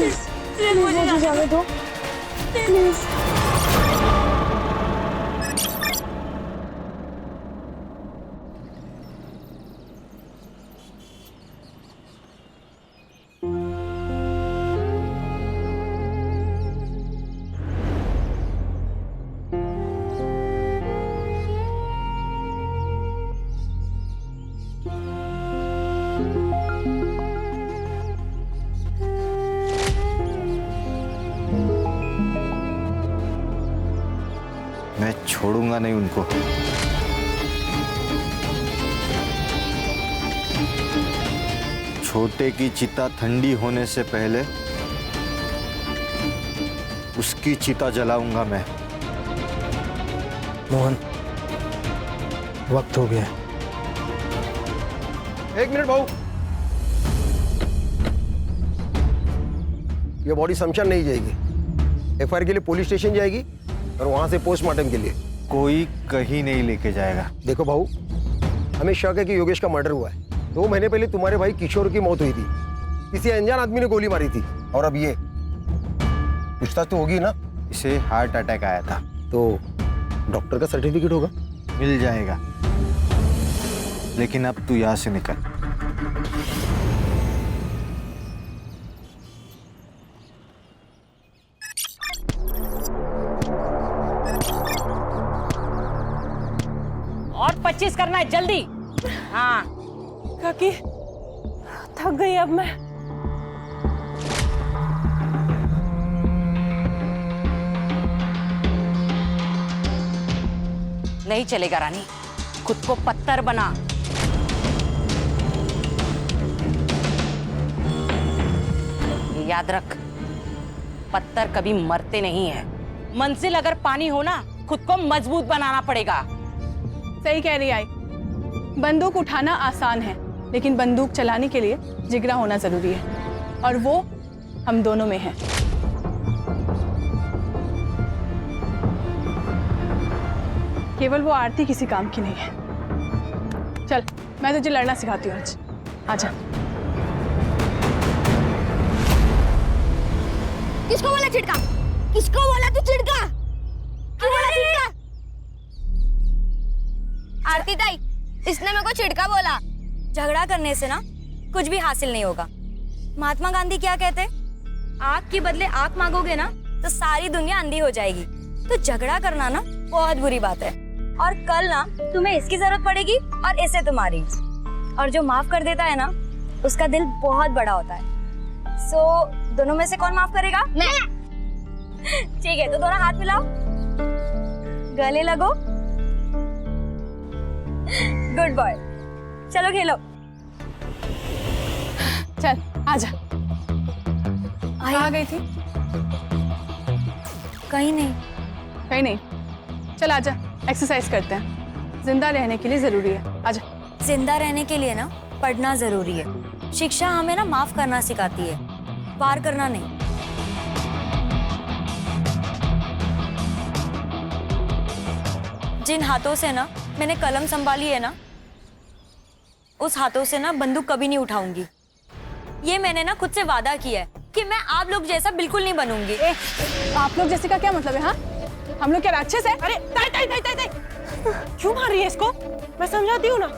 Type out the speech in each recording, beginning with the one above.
मुझे जाने दो प्लीज। मैं छोड़ूंगा नहीं उनको। छोटे की चिता ठंडी होने से पहले उसकी चिता जलाऊंगा मैं। मोहन, वक्त हो गया है। एक मिनट भाऊ, ये बॉडी शमशान नहीं जाएगी, एफआईआर के लिए पुलिस स्टेशन जाएगी और वहां से पोस्टमार्टम के लिए। कोई कहीं नहीं लेके जाएगा। देखो भाऊ, हमें शक है कि योगेश का मर्डर हुआ है। 2 महीने पहले तुम्हारे भाई किशोर की मौत हुई थी, किसी अनजान आदमी ने गोली मारी थी। और अब ये पूछताछ तो होगी ना। इसे हार्ट अटैक आया था। तो डॉक्टर का सर्टिफिकेट होगा, मिल जाएगा। लेकिन अब तू यहां से निकल। और 25 करना है जल्दी। हाँ काकी, थक गई अब मैं। नहीं चलेगा रानी, खुद को पत्थर बना। ये याद रख, पत्थर कभी मरते नहीं है। मंजिल अगर पानी हो ना, खुद को मजबूत बनाना पड़ेगा। सही कह रही आई। बंदूक उठाना आसान है, लेकिन बंदूक चलाने के लिए जिगरा होना जरूरी है, और वो हम दोनों में है। केवल वो आरती किसी काम की नहीं है। चल, मैं तुझे लड़ना सिखाती हूँ आज। आजा। किसको बोला चिड़का? किसको बोला तू चिड़का? क्यों बोला चिड़का? आरती ताई, इसने मेरे को चिड़का बोला। झगड़ा करने से ना कुछ भी हासिल नहीं होगा। महात्मा गांधी क्या कहते? आग के बदले आग मांगोगे ना तो सारी दुनिया अंधी हो जाएगी। तो झगड़ा करना ना बहुत बुरी बात है, और कल ना तुम्हें इसकी जरूरत पड़ेगी और इसे तुम्हारी। और जो माफ कर देता है ना, उसका दिल बहुत बड़ा होता है। सो दोनों में से कौन माफ करेगा? मैं। ठीक है, तो दोनों हाथ मिलाओ, गले लगो। गुड बॉय, चलो खेलो। चल, आजा। आ गई थी? कहीं नहीं। कहीं नहीं? चल आजा, एक्सरसाइज करते हैं। जिंदा रहने के लिए जरूरी है। आजा। जिंदा रहने के लिए ना पढ़ना जरूरी है। शिक्षा हमें ना माफ करना सिखाती है, वार करना नहीं। जिन हाथों से ना मैंने कलम संभाली है ना, उस हाथों से ना बंदूक कभी नहीं उठाऊंगी। ये मैंने ना खुद से वादा किया है कि मैं आप लोग जैसा बिल्कुल नहीं बनूंगी। आप लोग जैसे का क्या मतलब है? हाँ, हम लोग क्या राक्षस है? अरे ताई ताई ताई ताई ताई, क्यों मार रही है इसको? मैं समझाती हूँ ना।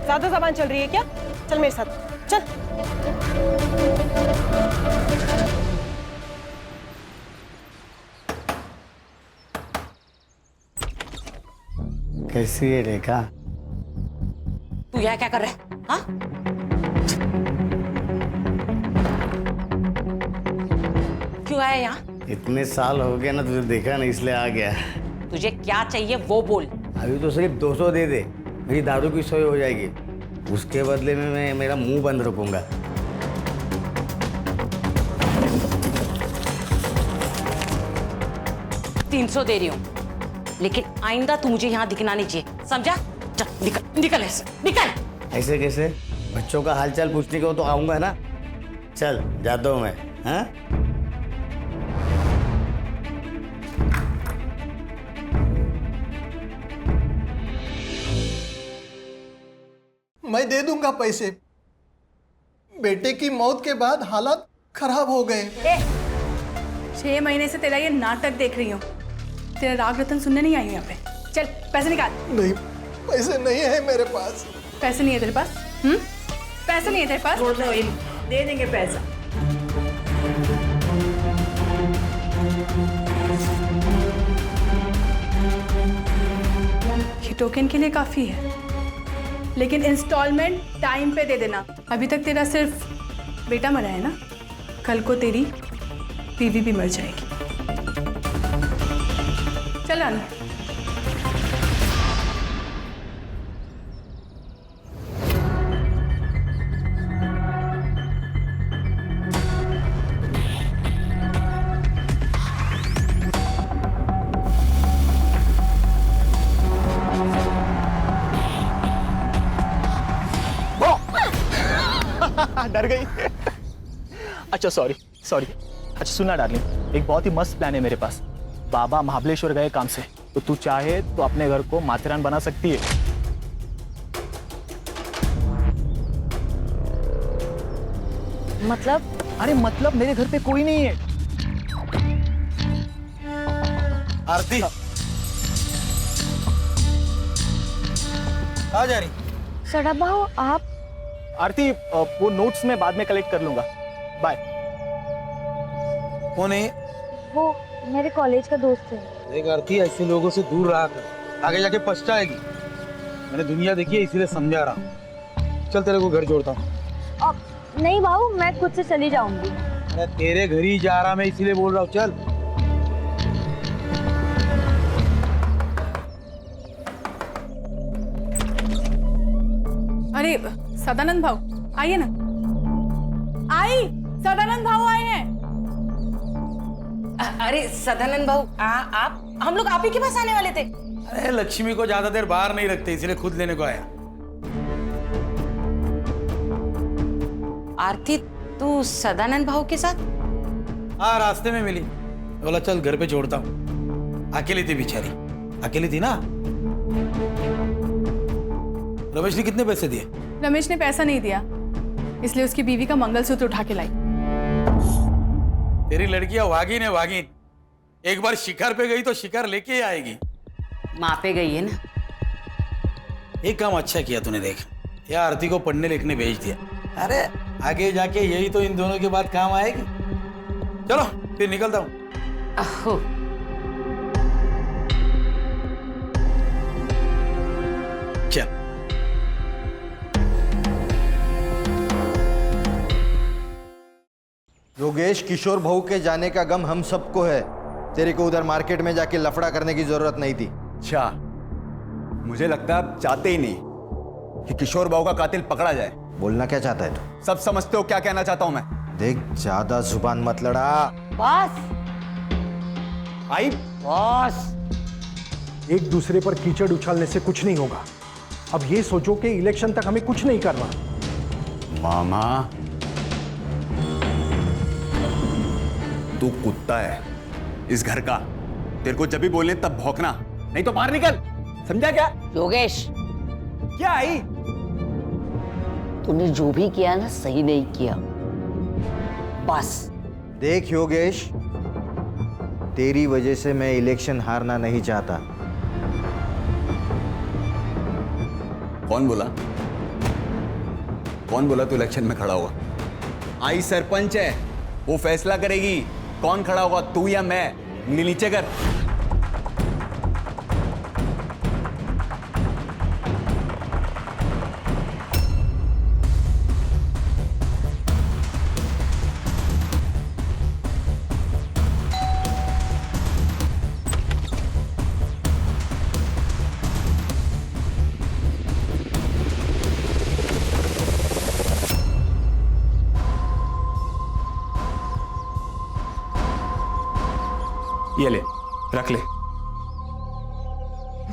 ज्यादा जबान चल रही है क्या? चल मेरे साथ चल। कैसी है रेखा? तू यहाँ क्या कर रहा है? हाँ? क्यों आया यहाँ? इतने साल हो गए ना, तुझे देखा नहीं इसलिए आ गया। तुझे क्या चाहिए वो बोल। अभी तो सिर्फ 200 दे दे, मेरी दारू की सोई हो जाएगी। उसके बदले में मैं मेरा मुंह बंद रखूंगा। तीन 300 दे रही हूँ, लेकिन आइंदा तू मुझे यहाँ दिखना नहीं चाहिए, समझा? चल निकल, निकल ऐसे, निकल। ऐसे कैसे? बच्चों का हालचाल पूछने को तो आऊंगा ना। चल जाता हूँ मैं। हाँ, मैं दे दूंगा पैसे। बेटे की मौत के बाद हालात खराब हो गए। 6 महीने से तेरा ये नाटक देख रही हूँ। तेरा राग रतन सुनने नहीं आई हूँ यहाँ पे। चल पैसे निकाल। नहीं, पैसे नहीं है मेरे पास। पैसे नहीं है तेरे पास? पैसे नहीं है तेरे पास? दे देंगे पैसा। ये टोकन के लिए काफी है, लेकिन इंस्टॉलमेंट टाइम पे दे देना। अभी तक तेरा सिर्फ बेटा मरा है ना, कल को तेरी बीवी भी मर जाएगी। चल रानी। डर गई। अच्छा सॉरी। अच्छा सुनना डार्लिंग, एक बहुत ही मस्त प्लान है मेरे पास। बाबा महाबलेश्वर गए काम से, तो तू चाहे तो अपने घर को माथेरान बना सकती है। मतलब? अरे मतलब मेरे घर पे कोई नहीं है। आरती आ जा रही। सड़ा भाव आप? आरती वो नोट्स में बाद में कलेक्ट कर लूंगा। बाय। कौन है? वो मेरे कॉलेज का दोस्त है। देख आरती, ऐसे लोगों से दूर रहा कर, आगे जाके पछताएगी। मैंने दुनिया देखी है, इसीलिए समझा रहा हूँ। चल तेरे को घर जोड़ता हूँ। नहीं बाबू, मैं खुद से चली जाऊंगी। अरे तेरे घर ही जा रहा मैं, इसीलिए बोल रहा हूँ। चल। अरे सदानंद भाऊ आइए ना। सदानंद भाऊ आए हैं। अरे सदानंद भाऊ, आप हम लोग आप ही के पास आने वाले थे। अरे लक्ष्मी को ज्यादा देर बाहर नहीं रखते, इसलिए खुद लेने को आया। आरती, तू सदानंद भाऊ के साथ? हाँ, रास्ते में मिली, बोला चल घर पे छोड़ता हूँ। अकेली थी बेचारी, अकेली थी ना। रमेश ने कितने पैसे दिए? रमेश ने पैसा नहीं दिया, इसलिए उसकी बीवी का मंगलसूत्र उठा के लाई। तेरी लड़कियां वागिन है, वागिन। एक बार शिकार पे गई तो शिकार लेके ही आएगी। माँ पे गई है ना। एक काम अच्छा किया तूने, देख या आरती को पढ़ने लिखने भेज दिया। अरे आगे जाके यही तो इन दोनों के बाद काम आएगी। चलो फिर निकलता हूँ। अहो, चल। योगेश, किशोर बहू के जाने का गम हम सबको है। तेरे को उधर मार्केट में जाके लफड़ा करने की जरूरत नहीं थी। अच्छा, मुझे लगता है आप चाहते ही नहीं कि किशोर बाबू का कातिल पकड़ा जाए। बोलना क्या चाहता है तू? सब समझते हो क्या कहना चाहता हूं मैं। देख, ज्यादा जुबान मत लड़ा। बॉस। आई बॉस, एक दूसरे पर कीचड़ उछालने से कुछ नहीं होगा। अब ये सोचो कि इलेक्शन तक हमें कुछ नहीं करना। मामा, तू कुत्ता है इस घर का। तेरे को जब भी बोलने तब भौंकना, नहीं तो बाहर निकल। समझा क्या? योगेश, क्या आई? तूने जो भी किया ना, सही नहीं किया। बस देख योगेश, तेरी वजह से मैं इलेक्शन हारना नहीं चाहता। कौन बोला? कौन बोला तू इलेक्शन में खड़ा होगा? आई सरपंच है, वो फैसला करेगी कौन खड़ा होगा, तू या मैं। उंगली नीचे कर। ये ले, रख ले।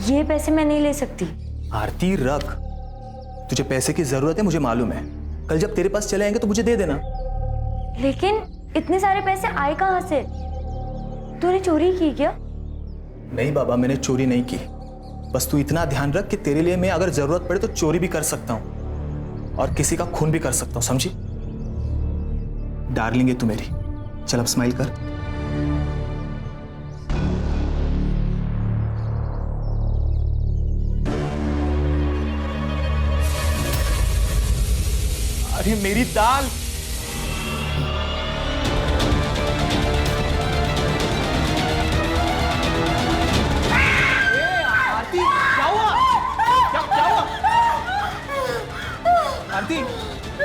ये पैसे मैं नहीं ले सकती। आरती रख, तुझे पैसे की जरूरत है, मुझे मालूम है। कल जब तेरे पास चले आएंगे तो मुझे दे देना। लेकिन इतने सारे पैसे आए कहाँ से? तूने चोरी की क्या? नहीं बाबा, मैंने चोरी नहीं की। बस तू इतना ध्यान रख कि तेरे लिए मैं अगर जरूरत पड़े तो चोरी भी कर सकता हूं और किसी का खून भी कर सकता हूं, समझी? डार्लिंग है तू मेरी। चल अब स्माइल कर। अरे मेरी दाल। आरती क्या हुआ? क्या हुआ? आरती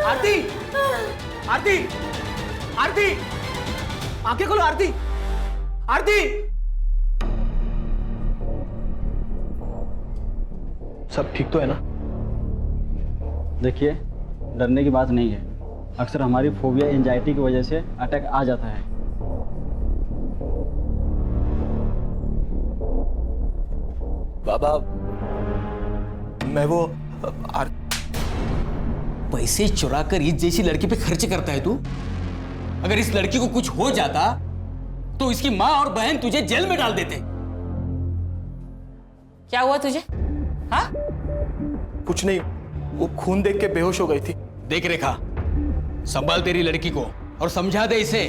आरती आरती आरती आंखें खोलो आरती। आरती सब ठीक तो है ना? देखिए, डरने की बात नहीं है। अक्सर हमारी फोबिया एंजाइटी की वजह से अटैक आ जाता है। बाबा मैं वो पैसे चुरा कर इस जैसी लड़की पे खर्च करता है तू? अगर इस लड़की को कुछ हो जाता तो इसकी माँ और बहन तुझे जेल में डाल देते। क्या हुआ तुझे? हाँ? कुछ नहीं, वो खून देख के बेहोश हो गई थी। देख रेखा, संभाल तेरी लड़की को और समझा दे इसे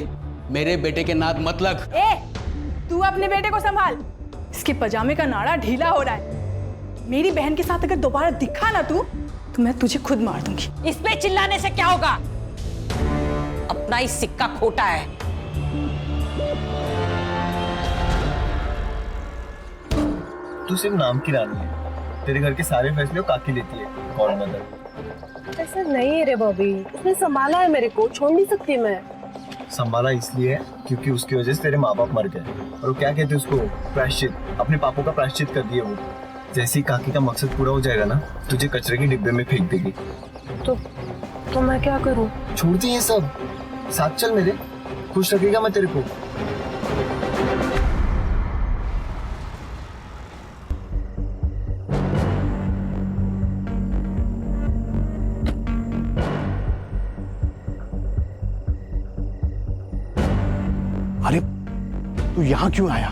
मेरे बेटे के नाद मत लग। तू अपने बेटे को संभाल। इसके पजामे का नाड़ा ढीला हो रहा है। मेरी बहन के साथ अगर दोबारा दिखा ना तू, तो मैं तुझे खुद मार दूंगी। इस पे चिल्लाने से क्या होगा? अपना ही सिक्का खोटा है। तू सिर्फ नाम की रानी है। तेरे घर के सारे फैसले काकी लेती है। कौन मदर? ऐसा नहीं है रे बॉबी, उसने संभाला है मेरे को, छोड़ नहीं सकती मैं। संभाला इसलिए है क्योंकि उसकी वजह से तेरे माँ बाप मर गए और वो क्या कहते हैं उसको, प्रायश्चित। अपने पापों का प्रायश्चित कर दिए वो। जैसे ही काकी का मकसद पूरा हो जाएगा ना, तुझे कचरे के डिब्बे में फेंक देगी। तो मैं क्या करूं? छोड़ दी ये सब, साथ चल मेरे, खुश रखेगा मैं तेरे को। अरे तू यहां क्यों आया?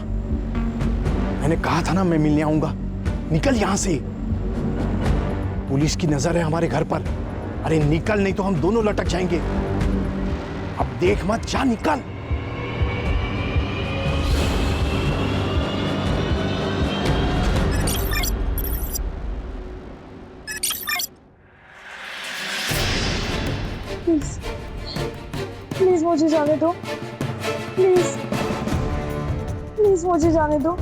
मैंने कहा था ना मैं मिलने आऊंगा। निकल यहां से। पुलिस की नजर है हमारे घर पर। अरे निकल, नहीं तो हम दोनों लटक जाएंगे। अब देख मत, जा निकल। प्लीज मुझे जाने दो। प्लीज प्लीज मुझे जाने दो।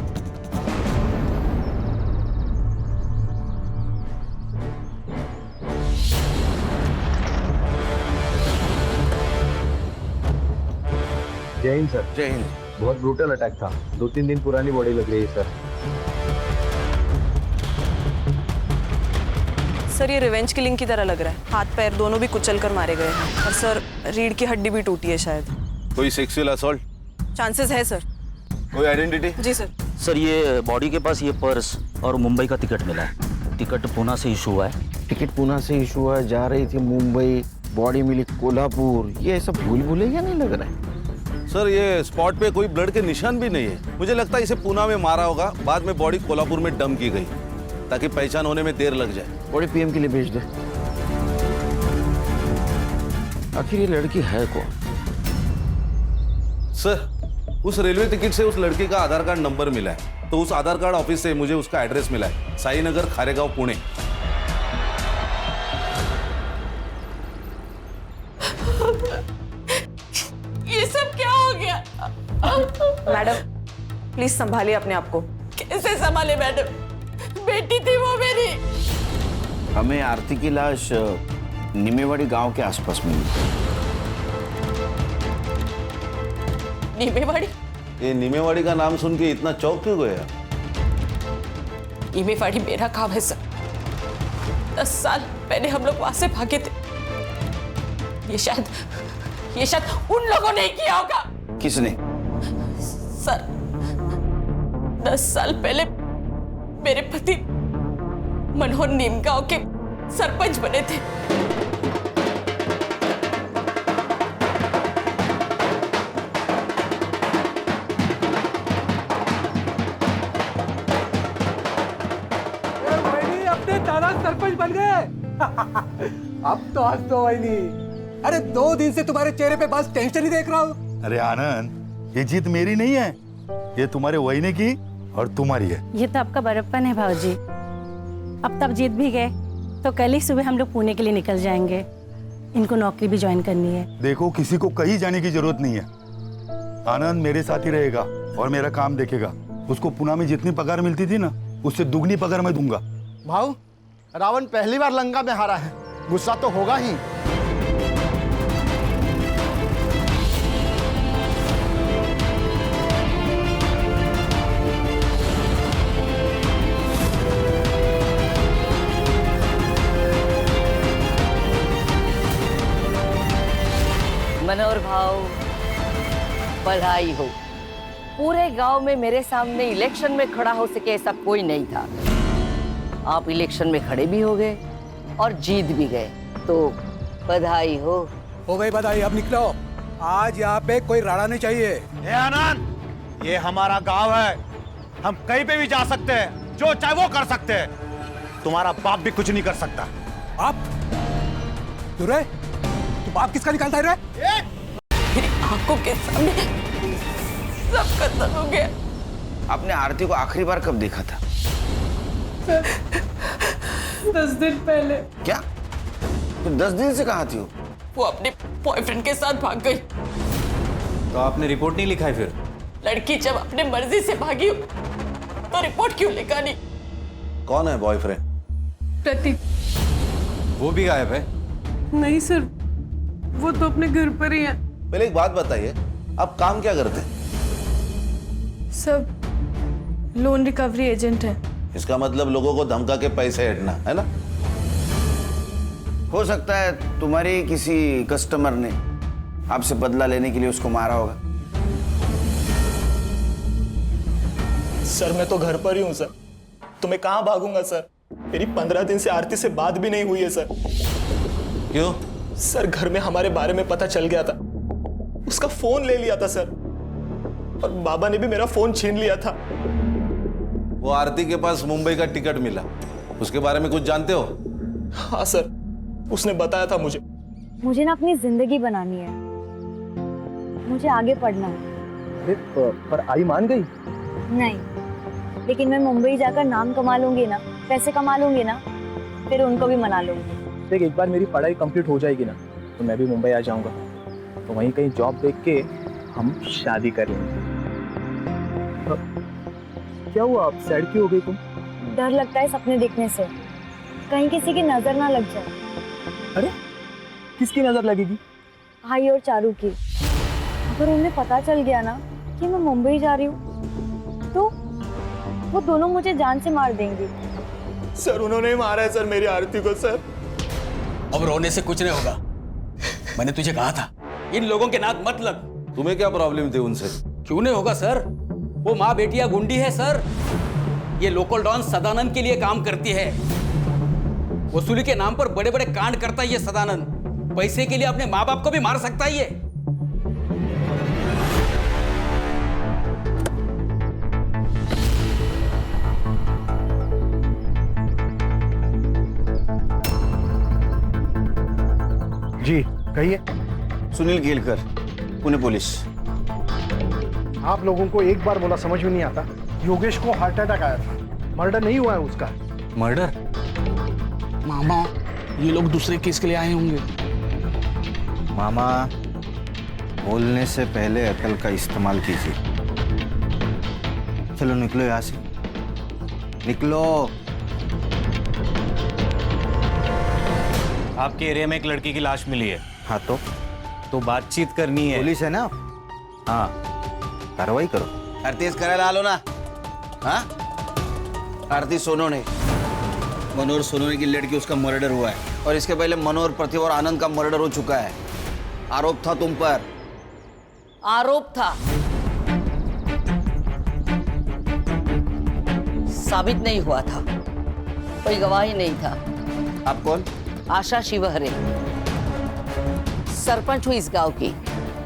जय हिंद सर। जय हिंद। बहुत ब्रूटल अटैक था। 2-3 दिन पुरानी बॉडी लग रही है सर। सर ये रिवेंज किलिंग की तरह लग रहा है। हाथ पैर दोनों भी कुचल कर मारे गए हैं और सर रीढ़ की हड्डी भी टूटी है शायद। कोई सेक्सुअल असॉल्ट? चांसेस है सर। कोई आइडेंटिटी? जी सर। सर ये बॉडी के पास ये पर्स और मुंबई का टिकट मिला है। टिकट पूना से इशू हुआ है। टिकट पूना से इशू हुआ, जा रही थी मुंबई, बॉडी मिली कोल्हापुर। ये सब भूल भुलैया नहीं लग रहा है सर। ये स्पॉट पे कोई ब्लड के निशान भी नहीं है। मुझे लगता है इसे पूना में मारा होगा, बाद में बॉडी कोल्हापुर में डंप की गई ताकि पहचान होने में देर लग जाए। बॉडी पीएम के लिए भेज दे। आखिर ये लड़की है कौन? सर उस रेलवे टिकट से उस लड़के का आधार कार्ड नंबर मिला है, तो उस आधार कार्ड ऑफिस से मुझे उसका एड्रेस मिला है, साई नगर, खारेगांव, पुणे। ये सब क्या हो गया? मैडम प्लीज संभालिए अपने आप को। कैसे संभाले मैडम? बेटी थी वो मेरी। हमें आरती की लाश निमेवाड़ी गांव के आसपास मिली। नीमेवाड़ी? ये नीमेवाड़ी का नाम सुन के इतना चौंक क्यों गया? नीमेवाड़ी मेरा गांव है सर। 10 साल पहले हम लोग वहां से भागे थे। ये शायद उन लोगों ने किया होगा। किसने? सर 10 साल पहले मेरे पति मनोहर नीमगांव के सरपंच बने थे। अपने दादा सरपंच बन गए। अब तो हंस दो वहीनी। अरे 2 दिन से तुम्हारे चेहरे पे बस टेंशन ही देख रहा हूँ। अरे आनंद, ये जीत मेरी नहीं है, ये तुम्हारे वहीने की और तुम्हारी है। ये तो आपका बड़प्पन है भाऊजी। अब तब जीत भी गए तो कल ही सुबह हम लोग पुणे के लिए निकल जाएंगे। इनको नौकरी भी ज्वाइन करनी है। देखो, किसी को कहीं जाने की जरूरत नहीं है। आनंद मेरे साथ ही रहेगा और मेरा काम देखेगा। उसको पुणे में जितनी पगार मिलती थी ना, उससे दुगनी पगार मैं दूंगा। भाऊ, रावण पहली बार लंका में हारा है, गुस्सा तो होगा ही। मनोहर भाऊ, बधाई हो। पूरे गांव में मेरे सामने इलेक्शन में खड़ा हो सके ऐसा कोई नहीं था। आप इलेक्शन में खड़े भी हो गए और जीत भी गए, तो बधाई हो। हो गई बधाई, अब निकलो। आज यहाँ पे कोई राड़ा नहीं चाहिए। ए आनंद, ये हमारा गांव है, हम कहीं पे भी जा सकते हैं, जो चाहे वो कर सकते हैं। तुम्हारा बाप भी कुछ नहीं कर सकता। आप दुरे, तू बाप किसका निकालता है रे? मेरी आंखों के सामने सब खत्म हो गया। आपने आरती को आखिरी बार कब देखा था? 10 दिन पहले। क्या? तो 10 दिन से कहाँ थी वो अपने बॉयफ्रेंड के साथ भाग गई। तो आपने रिपोर्ट नहीं लिखा है फिर? लड़की जब अपने मर्जी से भागी तो रिपोर्ट क्यों लिखा नहीं? कौन है बॉयफ्रेंड? प्रतीक। वो भी गायब है? नहीं सर, वो तो अपने घर पर ही है। पहले एक बात बताइए, आप काम क्या करते हैं? सब लोन रिकवरी एजेंट है। इसका मतलब लोगों को धमका के पैसे हटना है ना? हो सकता है तुम्हारे किसी कस्टमर ने आपसे बदला लेने के लिए उसको मारा होगा। सर मैं तो घर पर ही हूँ सर, तो मैं कहाँ भागूंगा सर? मेरी 15 दिन से आरती से बात भी नहीं हुई है सर। क्यों? सर घर में हमारे बारे में पता चल गया था, उसका फोन ले लिया था सर, और बाबा ने भी मेरा फोन छीन लिया था। वो आरती के पास मुंबई का टिकट मिला, उसके बारे में कुछ जानते हो? हाँ सर, उसने बताया था मुझे। मुझे ना अपनी जिंदगी बनानी है, मुझे आगे पढ़ना है। पर आई मान गई? नहीं, लेकिन मैं मुंबई जाकर नाम कमा लूंगी ना, पैसे कमा लूंगी ना, फिर उनको भी मना लूंगी। देख, एक बार मेरी पढ़ाई कंप्लीट हो जाएगी ना, तो मैं भी मुंबई आ जाऊंगा, तो वहीं कहीं जॉब देख के हम शादी कर लेंगे। क्या हुआ, आप सैड क्यों हो गई तुम? डर लगता है सपने देखने से, कहीं किसी की नजर ना लग जाए। अरे किसकी नजर लगेगी? भाई और चारू की। अगर उन्हें पता चल गया ना कि मैं मुंबई जा रही हूँ, तो वो दोनों मुझे जान से मार देंगे। सर उन्होंने मारा है सर मेरी आरती को सर। अब रोने से कुछ नहीं होगा, मैंने तुझे कहा था इन लोगों के नाक मत लग। तुम्हें क्या प्रॉब्लम थी उनसे? क्यों नहीं होगा सर, वो माँ बेटिया गुंडी है सर। ये लोकल डॉन सदानंद के लिए काम करती है। वसूली के नाम पर बड़े बड़े कांड करता है ये सदानंद। पैसे के लिए अपने माँ बाप को भी मार सकता है ये। जी कहिए। सुनील केलकर, पुणे पुलिस। आप लोगों को एक बार बोला समझ में नहीं आता? योगेश को हार्ट अटैक आया था, मर्डर नहीं हुआ है उसका। मर्डर? मामा, ये लोग दूसरे केस के लिए आए होंगे। मामा, बोलने से पहले अकल का इस्तेमाल कीजिए। चलो निकलो यहाँ से, निकलो। आपके एरिया में एक लड़की की लाश मिली है। हाँ तो बातचीत करनी है। पुलिस है ना? हाँ, कार्रवाई करो। आरती करायला आलो ना? हाँ, आरती सोनोने, मनोहर सोनोने की लड़की, उसका मर्डर हुआ है। और इसके पहले मनोहर, प्रतिभा और आनंद का मर्डर हो चुका है। आरोप था तुम पर। आरोप था, साबित नहीं हुआ था, कोई गवाही नहीं था। आप कौन? आशा शिवहरे, सरपंच हुई इस गांव की।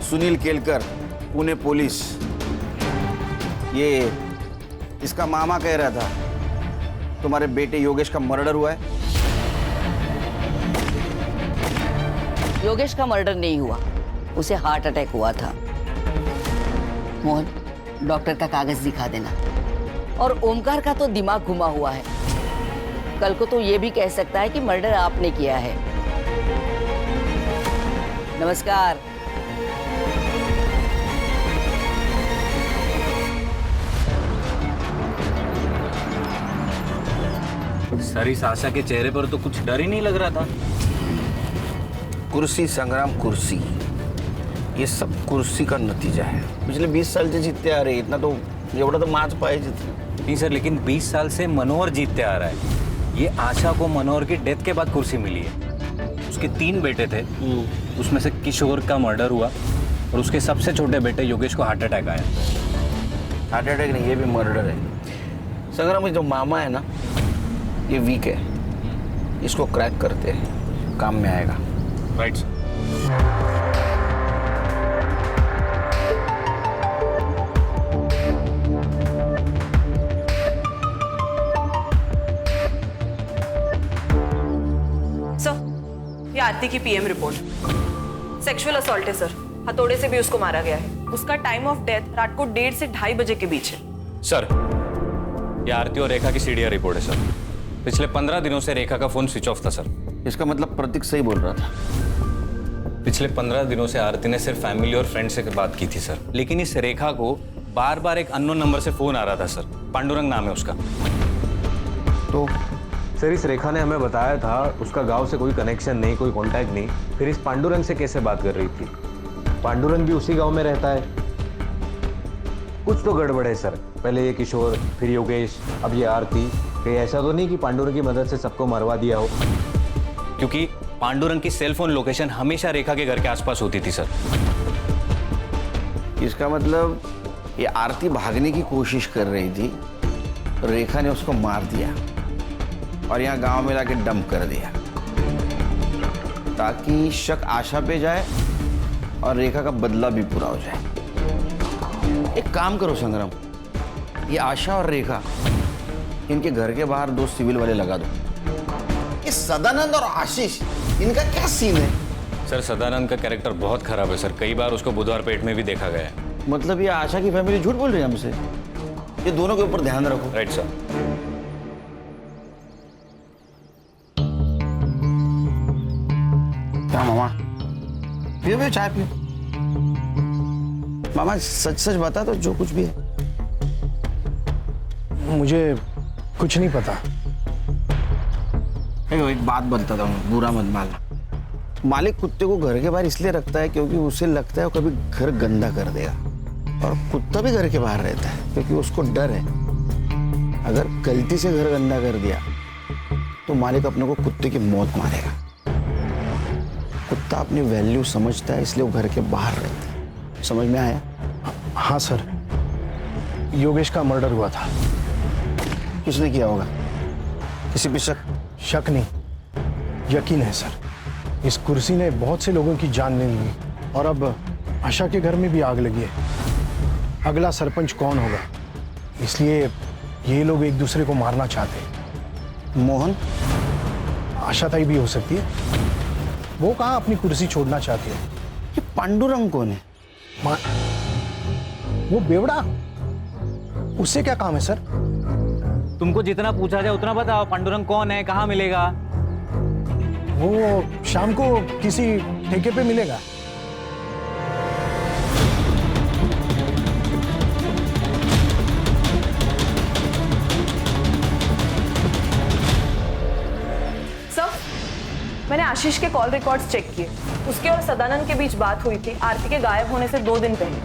सुनील केलकर, पुणे पुलिस। ये इसका मामा कह रहा था तुम्हारे बेटे योगेश का मर्डर हुआ है। योगेश का मर्डर नहीं हुआ, उसे हार्ट अटैक हुआ था। मोहन, डॉक्टर का कागज दिखा देना। और ओमकार का तो दिमाग घुमा हुआ है, कल को तो ये भी कह सकता है कि मर्डर आपने किया है। नमस्कार। सर, इस आशा के चेहरे पर तो कुछ डर ही नहीं लग रहा था। कुर्सी संग्राम, कुर्सी, ये सब कुर्सी का नतीजा है। पिछले 20 साल से जीतते आ रहे, इतना तो एवढा तो माच पाहिजे। नहीं सर, लेकिन 20 साल से मनोहर जीतते आ रहा है। ये आशा को मनोहर की डेथ के बाद कुर्सी मिली है। उसके 3 बेटे थे, उसमें से किशोर का मर्डर हुआ और उसके सबसे छोटे बेटे योगेश को हार्ट अटैक आया। हार्ट अटैक नहीं, ये भी मर्डर है। संग्राम, जो मामा है ना, ये वीक है, इसको क्रैक करते हैं, काम में आएगा। Right sir. ये आरती की पीएम रिपोर्ट। सेक्सुअल असॉल्ट है सर, हथौड़े से भी उसको मारा गया है। उसका टाइम ऑफ डेथ रात को 1:30 से 2:30 बजे के बीच है। सर, ये आरती और रेखा की सीडीआर रिपोर्ट है सर। पिछले 15 दिनों से रेखा का फोन स्विच ऑफ था सर। इसका मतलब प्रतीक सही बोल रहा था। पिछले 15 दिनों से आरती ने सिर्फ फैमिली और फ्रेंड से बात की थी सर, लेकिन इस रेखा को बार बार एक अननोन नंबर से फोन आ रहा था सर। पांडुरंग नाम है उसका। तो सर, इस रेखा ने हमें बताया था उसका गांव से कोई कनेक्शन नहीं, कोई कांटेक्ट नहीं। फिर इस पांडुरंग से कैसे बात कर रही थी? पांडुरंग भी उसी गांव में रहता है। कुछ तो गड़बड़ है सर। पहले ये किशोर, फिर योगेश, अब ये आरती। कहीं ऐसा तो नहीं कि पांडुरंग की मदद से सबको मरवा दिया हो? क्योंकि पांडुरंग की सेल फोन लोकेशन हमेशा रेखा के घर के आसपास होती थी सर। इसका मतलब ये आरती भागने की कोशिश कर रही थी, रेखा ने उसको मार दिया और यहाँ गांव में लाके डंप कर दिया ताकि शक आशा पे जाए और रेखा का बदला भी पूरा हो जाए। एक काम करो संग्राम, ये आशा और रेखा, इनके घर के बाहर 2 सिविल वाले लगा दो। ये सदानंद और आशीष, इनका क्या सीन है? सर, सदानंद का कैरेक्टर बहुत खराब है सर। कई बार उसको बुधवार पेट में भी देखा गया है। मतलब ये आशा की फैमिली झूठ बोल रही है हमसे? ये दोनों के ऊपर ध्यान रखो। Right sir. क्या मामा, पियो चाय पियो। मामा सच सच बता तो, जो कुछ भी है। मुझे कुछ नहीं पता। एक बात बताता हूँ, बुरा मत मानना। मालिक कुत्ते को घर के बाहर इसलिए रखता है क्योंकि उसे लगता है वो कभी घर गंदा कर देगा, और कुत्ता भी घर के बाहर रहता है क्योंकि उसको डर है अगर गलती से घर गंदा कर दिया तो मालिक अपने को कुत्ते की मौत मारेगा। कुत्ता अपनी वैल्यू समझता है, इसलिए वो घर के बाहर रहता है। समझ में आया? हाँ सर, योगेश का मर्डर हुआ था। किसने किया होगा? किसी पे शक? शक नहीं, यकीन है सर। इस कुर्सी ने बहुत से लोगों की जान ले ली और अब आशा के घर में भी आग लगी है। अगला सरपंच कौन होगा, इसलिए ये लोग एक दूसरे को मारना चाहते हैं। मोहन? आशा ताई भी हो सकती है। वो कहाँ अपनी कुर्सी छोड़ना चाहती है। ये पांडुरंग कौन है? वो बेवड़ा, उससे क्या काम है सर? तुमको जितना पूछा जाए उतना बताओ। पांडुरंग कौन है, कहाँ मिलेगा? वो शाम को किसी ठेके पे मिलेगा। सर, मैंने आशीष के कॉल रिकॉर्ड्स चेक किए। उसके और सदानंद के बीच बात हुई थी आरती के गायब होने से 2 दिन पहले।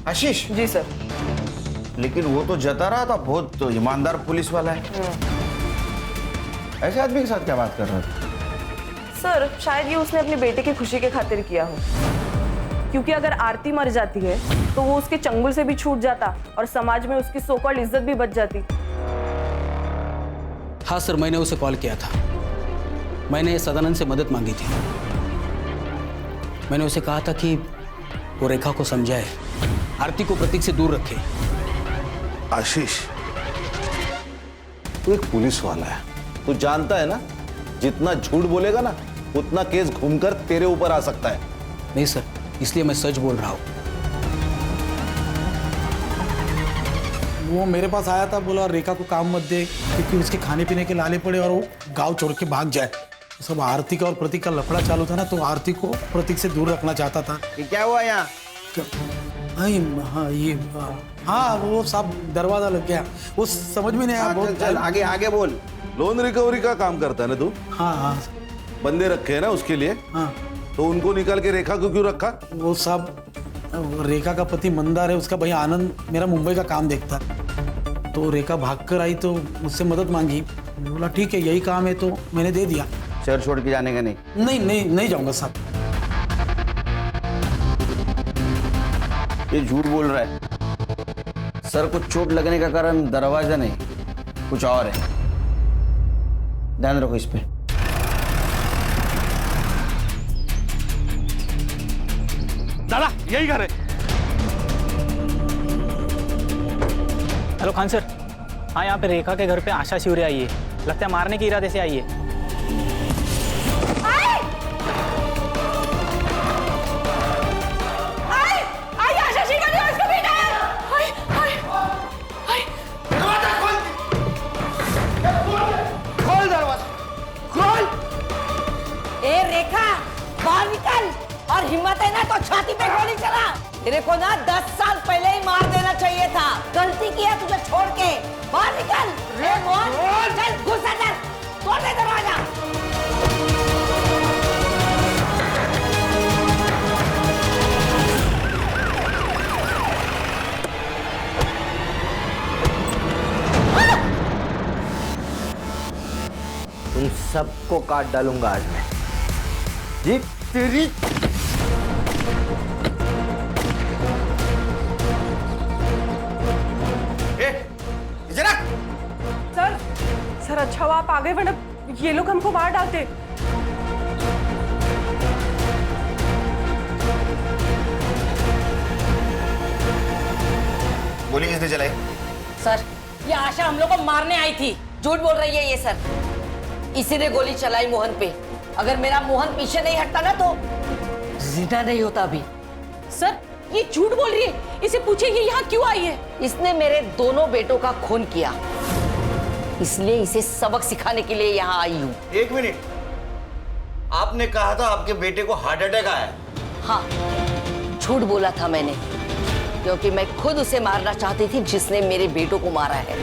आशीष? जी सर। लेकिन वो तो जता रहा था, बहुत तो ईमानदार पुलिस वाला है। ऐसे आदमी के साथ क्या बात कर रहा था? सर, शायद ये उसने अपने बेटे की खुशी के खातिर किया हो, क्योंकि अगर आरती मर जाती है तो वो उसके चंगुल से भी छूट जाता और समाज में उसकी सो कॉल्ड इज्जत भी बच जाती। हाँ सर, मैंने उसे कॉल किया था। मैंने सदानंद से मदद मांगी थी। मैंने उसे कहा था कि वो रेखा को समझाए, आरती को प्रतीक से दूर रखे। आशीष, तू एक पुलिस वाला है, तू जानता है ना, जितना झूठ बोलेगा ना उतना केस घूमकर तेरे ऊपर आ सकता है। नहीं सर, इसलिए मैं सच बोल रहा हूँ। वो मेरे पास आया था, बोला रेखा को काम मत दे क्योंकि उसके खाने पीने के लाले पड़े और वो गांव छोड़ के भाग जाए। सब आरती का और प्रतीक का लफड़ा चालू था ना, तो आरती को प्रतीक से दूर रखना चाहता था। ये क्या हुआ यहाँ? हाँ वो सब दरवाजा लग गया, वो समझ में नहीं आया। बहुत चल आगे आगे बोल। लोन रिकवरी का काम करता है ना तू? हाँ हाँ। बंदे रखे हैं ना उसके लिए? हाँ। तो उनको निकाल के रेखा को क्यों रखा? वो सब रेखा का पति मंदार है, उसका भैया आनंद मेरा मुंबई का काम देखता है। तो रेखा भागकर आई तो मुझसे मदद मांगी, बोला ठीक है यही काम है, तो मैंने दे दिया। शहर छोड़ के जाने का नहीं? नहीं जाऊंगा साहब। ये झूठ बोल रहा है। सर को चोट लगने का कारण दरवाजा नहीं, कुछ और है। ध्यान रखो इस पे। दादा यही घर है। हेलो खान सर, हाँ यहाँ पे रेखा के घर पे आशा शिवरे आई है, लगता है मारने के इरादे से आई है। खोल दरवाजा, खोल। ए रेखा, बाहर निकल, और हिम्मत है ना तो छाती पे गोली चला। तेरे को ना 10 साल पहले ही मार देना चाहिए था, गलती किया तुझे छोड़ के। बाहर निकल रे मोहन, चल घुस अंदर, तोड़ दे दरवाजा। तुम सबको काट डालूंगा आज मैं। जी तेरी सर अच्छा हुआ आप आ गए, वरना ये लोग हमको मार डालते। गोली किसने चलाई? सर ये आशा हम लोग को मारने आई थी। झूठ बोल रही है ये सर, इसी ने गोली चलाई मोहन पे। अगर मेरा मोहन पीछे नहीं हटता ना तो जिंदा नहीं होता अभी। सर ये झूठ बोल रही है, इसे पूछिए ये यहाँ क्यों आई है। इसने मेरे दोनों बेटों का खून किया, इसलिए इसे सबक सिखाने के लिए यहाँ आई हूँ। एक मिनट, आपने कहा था आपके बेटे को हार्ट अटैक आया? हाँ झूठ बोला था मैंने, क्योंकि मैं खुद उसे मारना चाहती थी जिसने मेरे बेटों को मारा है।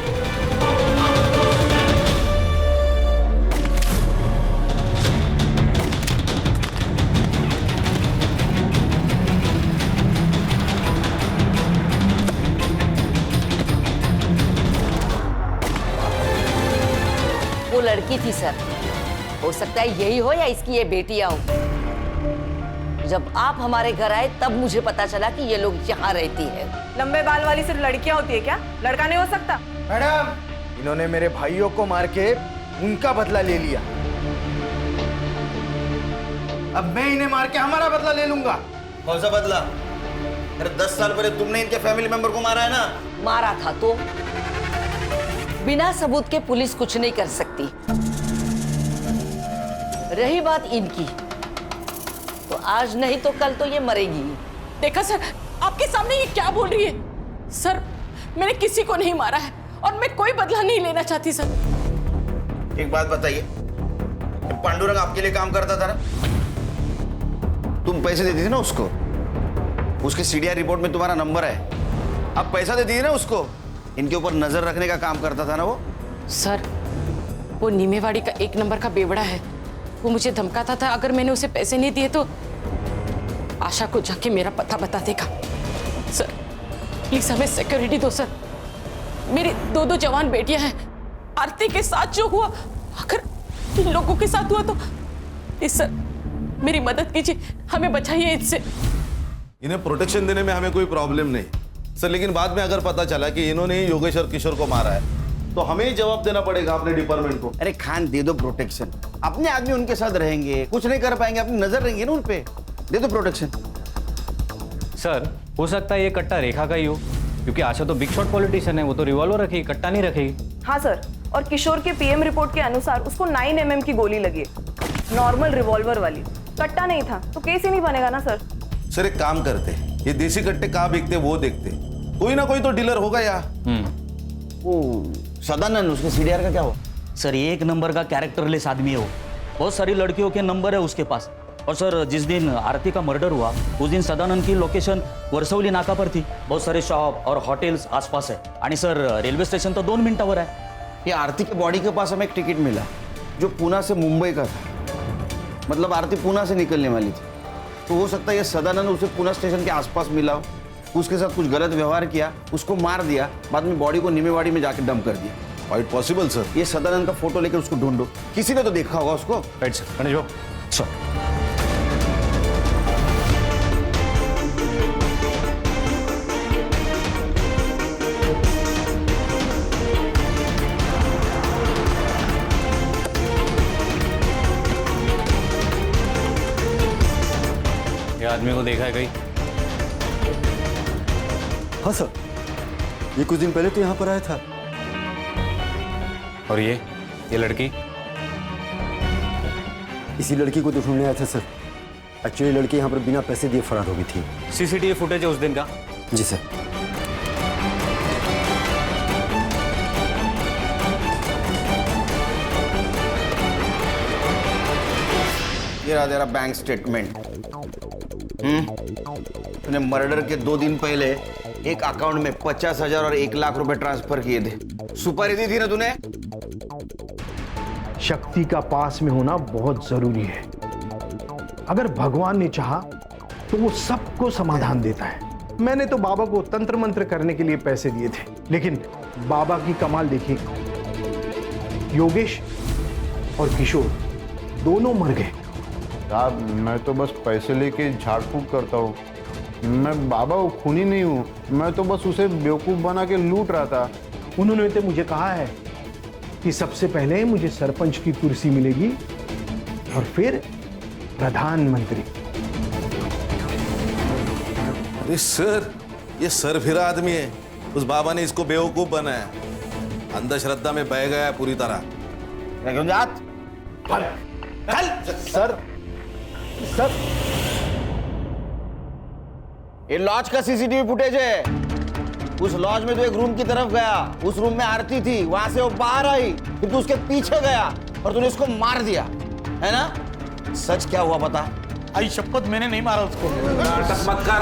वो लड़की थी सर, हो सकता है यही हो या इसकी ये बेटियां हो। जब आप हमारे घर आए तब मुझे पता चला कि ये लोग यहाँ रहती है। लंबे बाल वाली सिर्फ लड़कियां होती है क्या? लड़का नहीं हो सकता? मैडम, इन्होंने मेरे भाइयों को मार के उनका बदला ले लिया, अब मैं इन्हें मार के हमारा बदला ले लूंगा। कौन सा बदला? अरे 10 साल पहले तुमने इनके फैमिली मेंबर को मारा है ना? मारा था तो बिना सबूत के पुलिस कुछ नहीं कर सकती। रही बात इनकी, तो आज नहीं तो कल तो ये मरेगी। देखा सर, आपके सामने ये क्या बोल रही है। सर मैंने किसी को नहीं मारा है और मैं कोई बदला नहीं लेना चाहती सर। एक बात बताइए, पांडुरंग आपके लिए काम करता था ना? तुम पैसे देती थी ना उसको? उसके सीडीआर रिपोर्ट में तुम्हारा नंबर है, आप पैसा देती थी ना उसको? इनके ऊपर नजर रखने का काम करता था ना वो? सर वो नीमेवाड़ी का 1 नंबर का बेवड़ा है, वो मुझे धमकाता था अगर मैंने उसे पैसे नहीं दिए तो आशा को जाके मेरा पता बता देगा। सर प्लीज हमें सिक्योरिटी दो सर, मेरी 2 जवान बेटियां हैं। आरती के साथ जो हुआ अगर इन लोगों के साथ हुआ तो प्लीज सर मेरी मदद कीजिए, हमें बचाइए इनसे। इन्हें प्रोटेक्शन देने में हमें कोई प्रॉब्लम नहीं सर, लेकिन बाद में अगर पता चला कि इन्होंने ही योगेश और किशोर को मारा है तो हमें ही जवाब देना पड़ेगा अपने डिपार्टमेंट को। अरे खान दे दो प्रोटेक्शन, अपने आदमी उनके साथ रहेंगे, कुछ नहीं कर पाएंगे, अपनी नजर रहेंगे ना उन पे, दे दो प्रोटेक्शन। सर हो सकता है ये कट्टा रेखा का ही हो, क्योंकि आशा तो बिग शॉट पॉलिटिशियन है, वो तो रिवॉल्वर रखेगी, कट्टा नहीं रखेगी। हाँ सर, और किशोर के पीएम रिपोर्ट के अनुसार उसको 9 mm की गोली लगी है। नॉर्मल रिवॉल्वर वाली, कट्टा नहीं था तो केस ही नहीं बनेगा ना सर। सर एक काम करते, ये देसी कट्टे कहाँ बिकते वो देखते, कोई ना कोई तो डीलर होगा यहाँ। वो सदानंद, उसके सीडीआर का क्या हुआ? सर एक नंबर का कैरेक्टरलेस आदमी है वो, बहुत सारी लड़कियों के नंबर है उसके पास। और सर जिस दिन आरती का मर्डर हुआ उस दिन सदानंद की लोकेशन वर्सवली नाका पर थी, बहुत सारे शॉप और होटल्स आसपास है, आणि सर रेलवे स्टेशन तो 2 मिनटावर है। ये आरती के बॉडी के पास हमें एक टिकट मिला जो पूना से मुंबई का था, मतलब आरती पूना से निकलने वाली थी। तो हो सकता है ये सदानंद उसे पूना स्टेशन के आसपास मिला हो, उसके साथ कुछ गलत व्यवहार किया, उसको मार दिया, बाद में बॉडी को निमेवाड़ी में जाकर डंप कर दिया। Quite possible sir. ये सदानंद का फोटो लेकर उसको ढूंढो, किसी ने तो देखा होगा उसको। राइट सर, गणेश बाबू। सर ये आदमी को देखा है कहीं? हाँ सर, ये कुछ दिन पहले तो यहाँ पर आया था। और ये लड़की? इसी लड़की को तो ढूंढने आया था सर। एक्चुअली लड़की यहाँ पर बिना पैसे दिए फरार हो गई थी। सीसीटीवी फुटेज है उस दिन का? जी सर। ये रहा तेरा बैंक स्टेटमेंट। तूने मर्डर के 2 दिन पहले एक अकाउंट में 50,000 और 1 लाख रुपए ट्रांसफर किए थे। सुपारी दी थी ना तूने? शक्ति का पास में होना बहुत जरूरी है। अगर भगवान ने चाहा तो वो सबको समाधान देता है। मैंने तो बाबा को तंत्र मंत्र करने के लिए पैसे दिए थे, लेकिन बाबा की कमाल देखिए, योगेश और किशोर दोनों मर गए। साहब मैं तो बस पैसे लेके झाड़ फूक करता हूँ, मैं बाबा वो खूनी नहीं हूँ, मैं तो बस उसे बेवकूफ़ बना के लूट रहा था। उन्होंने तो मुझे कहा है कि सबसे पहले मुझे सरपंच की कुर्सी मिलेगी और फिर प्रधानमंत्री। अरे सर, ये सर फिरा आदमी है, उस बाबा ने इसको बेवकूफ बनाया, अंधश्रद्धा में बह गया पूरी तरह। सर सर ये लॉज का सीसीटीवी फुटेज है। उस लॉज में तो एक रूम की तरफ गया, उस रूम में आरती थी, वहां से वो बाहर आई, फिर तू उसके पीछे गया और तूने उसको मार दिया, है ना? सच क्या हुआ बता? आई शपथ, मैंने नहीं मारा उसको। नाटक मत कर,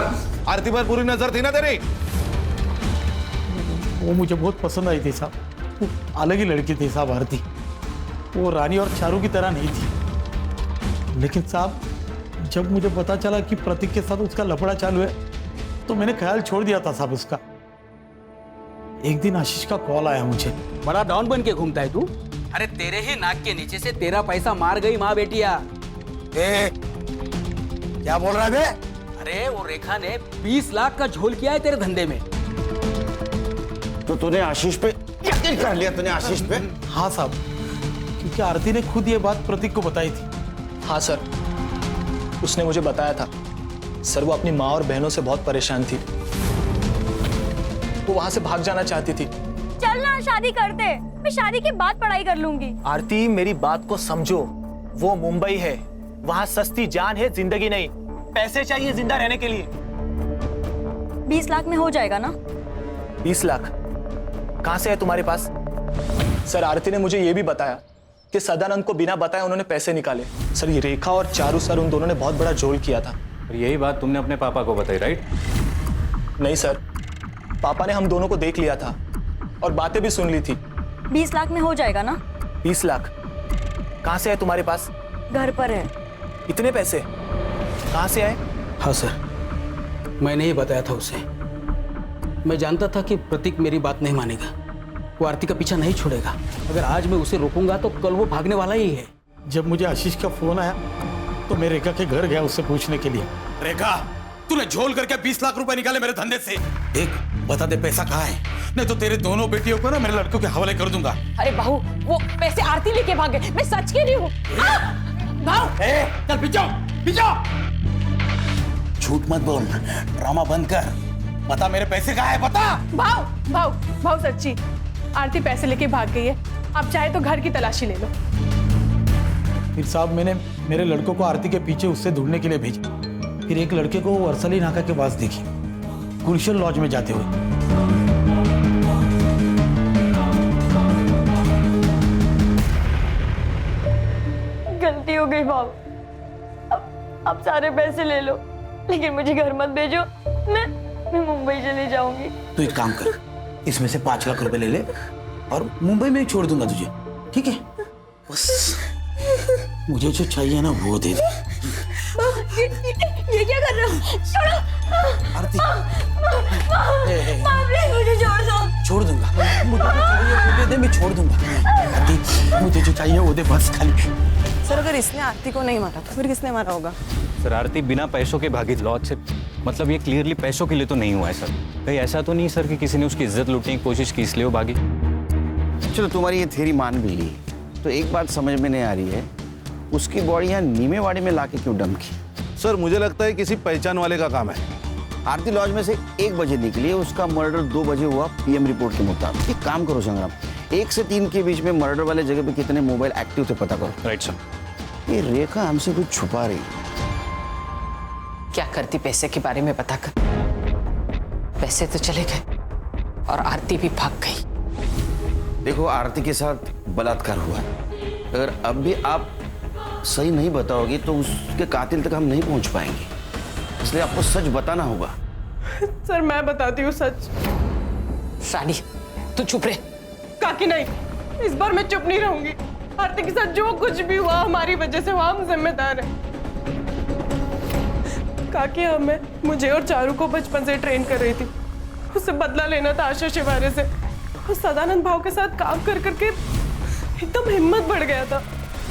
आरती पर पूरी नजर थी ना तेरी। वो मुझे बहुत पसंद आई थी साहब, वो अलग ही लड़की थी साहब आरती, वो रानी और चारू की तरह नहीं थी। लेकिन साहब जब मुझे पता चला कि प्रतीक के साथ उसका लफड़ा चालू है तो मैंने ख्याल छोड़ दिया था साहब उसका। एक दिन आशीष का कॉल आया मुझे। बड़ा डॉन बन के घूमता है तू? अरे तेरे ही नाक के नीचे से तेरा पैसा मार गई माँ बेटिया। क्या बोल रहा है बे? अरे वो रेखा ने 20 लाख का झोल किया है तेरे धंधे में। तो तूने आशीष पे यकीन कर लिया? तूने आशीष पे? हाँ साहब, क्योंकि आरती ने खुद ये बात प्रतीक को बताई थी। हाँ सर, उसने मुझे बताया था। सर वो अपनी माँ और बहनों से बहुत परेशान थी, वो वहां से भाग जाना चाहती थी। चल ना शादी करते, मैं शादी के बाद पढ़ाई कर लूंगी। आरती मेरी बात को समझो, वो मुंबई है, वहां सस्ती जान है, जिंदगी नहीं। पैसे चाहिए जिंदा रहने के लिए। 20 लाख में हो जाएगा ना? 20 लाख कहां से है तुम्हारे पास? सर आरती ने मुझे ये भी बताया कि सदानंद को बिना बताए उन्होंने पैसे निकाले। सर ये रेखा और चारू सर, उन दोनों ने बहुत बड़ा झोल किया था। और यही बात तुमने अपने पापा को बताई, राइट? नहीं सर, पापा ने हम दोनों को देख लिया था और बातें भी सुन ली थी। 20 लाख में हो जाएगा ना? 20 लाख कहां से है तुम्हारे पास? घर पर है। इतने पैसे कहां से आए? हाँ सर, मैंने ही बताया था उसे। मैं जानता था कि प्रतीक मेरी बात नहीं मानेगा, वो आरती का पीछा नहीं छोड़ेगा। अगर आज मैं उसे रोकूंगा तो कल वो भागने वाला ही है। जब मुझे आशीष का फोन आया तो मैं रेखा के घर गया उससे पूछने के लिए। रेखा, तूने झोल करके 20 लाख रुपए निकाले मेरे धंधे से। एक बता दे पैसा कहाँ है, नहीं तो तेरे दोनों बेटियों को ना मेरे लड़कों के हवाले कर दूंगा। अरे बहू, वो पैसे आरती लेके भागे, मैं सच कह रही हूँ। चल पीछो पीछो। झूठ मत बोल, ड्रामा बंद कर, बता मेरे पैसे कहाँ है, बता। भाव सच्ची, आरती पैसे लेके भाग गई है। आप चाहे तो घर की तलाशी ले लो। फिर साहब मैंने मेरे लड़कों को आरती के पीछे उससे ढूंढने के लिए भेजा। फिर एक लड़के को वो अरसली नाका के पास देखी गुलशन लॉज में जाते हुए। गलती हो गई बाबू, अब सारे पैसे ले लो, लेकिन मुझे घर मत भेजो। मैं मुंबई चली जाऊंगी। तो एक काम कर, इसमें से 5 लाख रुपए ले ले और मुंबई में ही छोड़ दूंगा तुझे, ठीक है? बस मुझे जो चाहिए ना वो दे दे। ये क्या कर रहे हो? छोड़ो आरती। मुझे छोड़ दो। छोड़ दूंगा, मुझे जो चाहिए वो दे दे, मैं छोड़ दूंगा। आरती मुझे जो चाहिए वो दे बस खाली। सर अगर इसने आरती को नहीं मारा तो फिर किसने मारा होगा? सर आरती बिना पैसों के भागी लॉज से, मतलब ये क्लियरली पैसों के लिए तो नहीं हुआ है सर। कहीं ऐसा तो नहीं सर कि किसी ने उसकी इज्जत लूटने की कोशिश की इसलिए वो भागी? चलो तुम्हारी ये थ्योरी मान भी ली, तो एक बात समझ में नहीं आ रही है, उसकी बॉडी यहाँ नीमेवाड़ी में लाके क्यों डंप की? सर मुझे लगता है किसी पहचान वाले का काम है। आरती लॉज में से 1 बजे निकली है, उसका मर्डर 2 बजे हुआ पीएम रिपोर्ट के मुताबिक। एक काम करो संग्राम, 1 से 3 के बीच में मर्डर वाले जगह पे कितने मोबाइल एक्टिव थे पता करो। Right sir. ये रेखा हमसे कुछ छुपा रही है। क्या करती पैसे के बारे में पता कर? पैसे तो चले गए और आरती भी भाग गई। देखो आरती के साथ बलात्कार हुआ है, अगर अब भी आप सही नहीं बताओगे तो उसके कातिल तक हम नहीं पहुंच पाएंगे, इसलिए आपको सच बताना होगा। सर मैं बताती हूँ सच। रानी तू चुप रहे। काकी नहीं, इस बार मैं चुप नहीं रहूंगी। आरती के साथ जो कुछ भी हुआ हमारी वजह से हुआ, हम जिम्मेदार हैं। काकी हमें, मुझे और चारू को बचपन से ट्रेन कर रही थी, उससे बदला लेना था आशा शिवारे से। उस सदानंद भाव के साथ काम कर करके एकदम हिम्मत बढ़ गया था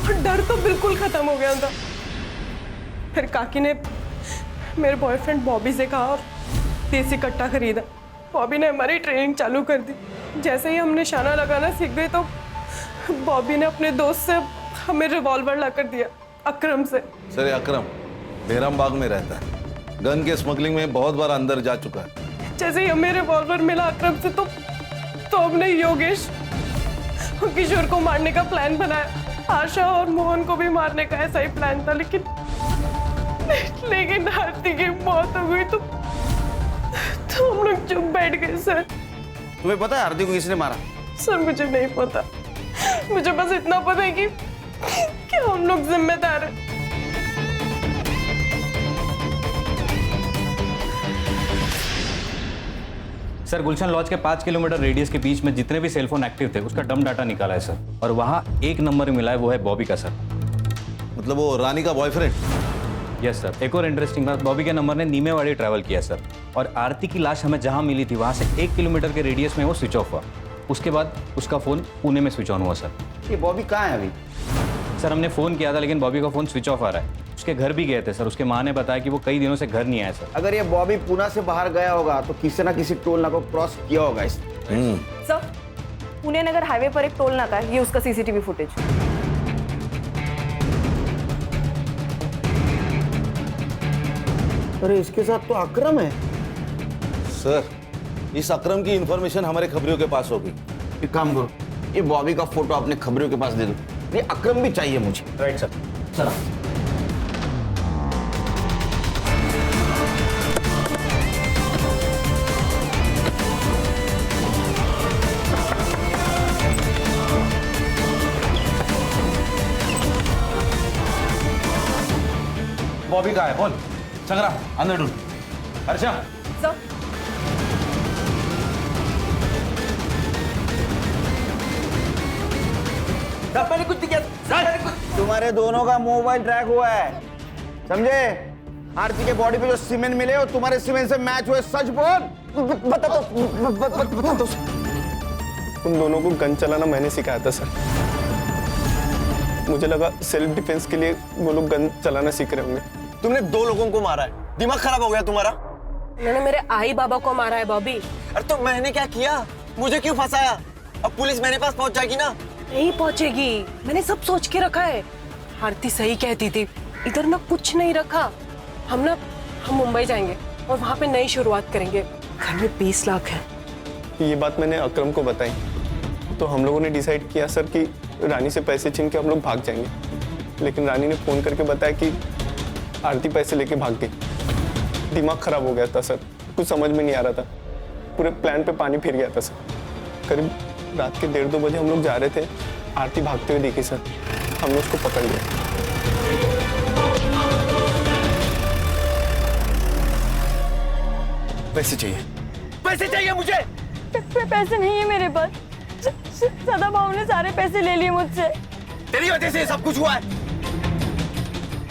और डर तो बिल्कुल खत्म हो गया था। फिर काकी ने मेरे बॉयफ्रेंड बॉबी से कहा और देसी कट्टा खरीदा। बॉबी ने हमारी ट्रेनिंग चालू कर दी। जैसे ही हम निशाना लगाना सीख गए तो बॉबी ने अपने दोस्त से हमें रिवॉल्वर ला कर दिया, अकरम से। सर अकरम बेरम बाग में रहता है, गन के स्मगलिंग में बहुत बार अंदर जा चुका है। जैसे ही हमें रिवॉल्वर मिला अकरम से तो हमने योगेश और किशोर को मारने का प्लान बनाया। आशा और मोहन को भी मारने का ऐसा ही प्लान था, लेकिन आरती की मौत हो गई तो हम लोग चुप बैठ गए। सर तुम्हें पता है आरती को किसने मारा? सर मुझे नहीं पता, मुझे बस इतना पता है कि हम लोग जिम्मेदार हैं। सर गुलशन लॉज के 5 किलोमीटर रेडियस के बीच में जितने भी सेलफोन एक्टिव थे उसका डम डाटा निकाला है सर, और वहाँ 1 नंबर मिला है, वो है बॉबी का सर। मतलब वो रानी का बॉयफ्रेंड? Yes sir. एक और इंटरेस्टिंग बात, बॉबी के नंबर ने नीमेवाड़ी ट्रैवल किया सर, और आरती की लाश हमें जहाँ मिली थी वहाँ से 1 किलोमीटर के रेडियस में वो स्विच ऑफ हुआ। उसके बाद उसका फ़ोन पुणे में स्विच ऑन हुआ सर। ये बॉबी कहाँ है अभी? सर हमने फ़ोन किया था लेकिन बॉबी का फ़ोन स्विच ऑफ आ रहा है। उसके घर भी गए थे सर, उसके माँ ने बताया कि वो कई दिनों से घर नहीं आया सर। अगर ये बॉबी पुणे से बाहर गया होगा तो किसी ना किसी टोल नाका को क्रॉस किया होगा इसने। सर पुणे नगर हाईवे पर एक टोल नाका है, ये उसका सीसीटीवी फुटेज। अरे इसके साथ तो अकरम है। सर इस अकरम की इंफॉर्मेशन हमारे खबरियों के पास होगी। एक काम करो, ये बॉबी का फोटो अपने खबरियों के पास दे दो, ये अकरम भी चाहिए मुझे। Right sir. चलो बॉबी कहाँ है बोल। संग्राम अंदर ढूंढ। अर्षा सर मैंने कुछ किया, तुम्हारे दोनों का मोबाइल ट्रैक हुआ है, समझे? आरती के बॉडी पे जो सीमेंट मिले और तुम्हारे सीमेंट से मैच हुए, सच बोल। बता दो। उन दोनों को गन चलाना मैंने सिखाया था सर। मुझे लगा सेल्फ डिफेंस के लिए वो लोग गन चलाना सीख रहे होंगे। तुमने 2 लोगों को मारा है, दिमाग खराब हो गया तुम्हारा? मैंने मेरे आई बाबा को मारा है बॉबी। अरे तो मैंने क्या किया? मुझे क्यों फंसाया? अब पुलिस मेरे पास पहुंच जाएगी ना? नहीं पहुंचेगी, मैंने सब सोच के रखा है। आरती सही कहती थी, इधर ना कुछ नहीं रखा। हम मुंबई जाएंगे और वहाँ पे नई शुरुआत करेंगे। घर में 20 लाख है। ये बात मैंने अकरम को बताई तो हम लोगों ने डिसाइड किया सर कि रानी से पैसे छीन के हम लोग भाग जाएंगे। लेकिन रानी ने फोन करके बताया कि आरती पैसे लेके भाग गई। दिमाग खराब हो गया था सर, कुछ समझ में नहीं आ रहा था, पूरे प्लान पे पानी फिर गया था सर। करीब रात के 1:30-2 बजे हम लोग जा रहे थे, आरती भागते हुए दिखी सर, हमने उसको पकड़ लिया। पैसे चाहिए, पैसे चाहिए मुझे। पैसे नहीं है मेरे पास, सदा भाव ने सारे पैसे ले लिए मुझसे। तेरी वजह से सब कुछ हुआ है।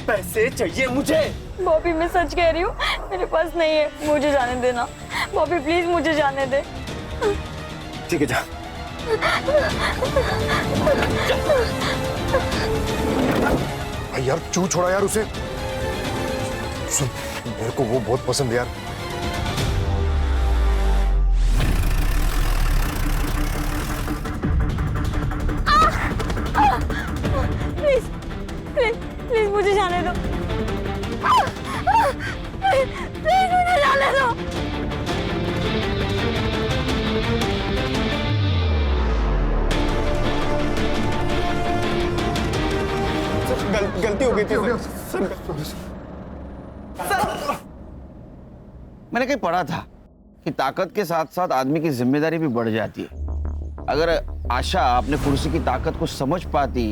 पैसे चाहिए मुझे। बॉबी मैं सच कह रही हूँ, मेरे पास नहीं है, मुझे जाने देना बॉबी, प्लीज मुझे जाने दे। ठीक है जा। भाई यार क्यों छोड़ा यार उसे? सुन, मेरे को वो बहुत पसंद है यार। प्लीज प्लीज प्लीज मुझे जाने दो, प्लीज मुझे जाने दो। गलती हो गई थी सर। मैंने कहीं पढ़ा था कि ताकत के साथ साथ आदमी की जिम्मेदारी भी बढ़ जाती है। अगर आशा अपने कुर्सी की ताकत को समझ पाती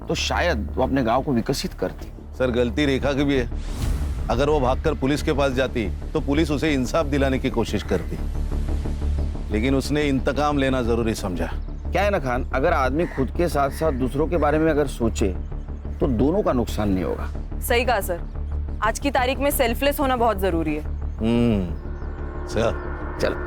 तो शायद वो अपने गांव को विकसित करती। सर गलती रेखा की भी है। अगर वो भागकर पुलिस के पास जाती तो पुलिस उसे इंसाफ दिलाने की कोशिश करती, लेकिन उसने इंतकाम लेना जरूरी समझा। क्या है ना खान, अगर आदमी खुद के साथ साथ दूसरों के बारे में अगर सोचे तो दोनों का नुकसान नहीं होगा। सही कहा सर, आज की तारीख में सेल्फलेस होना बहुत जरूरी है। सर चलो।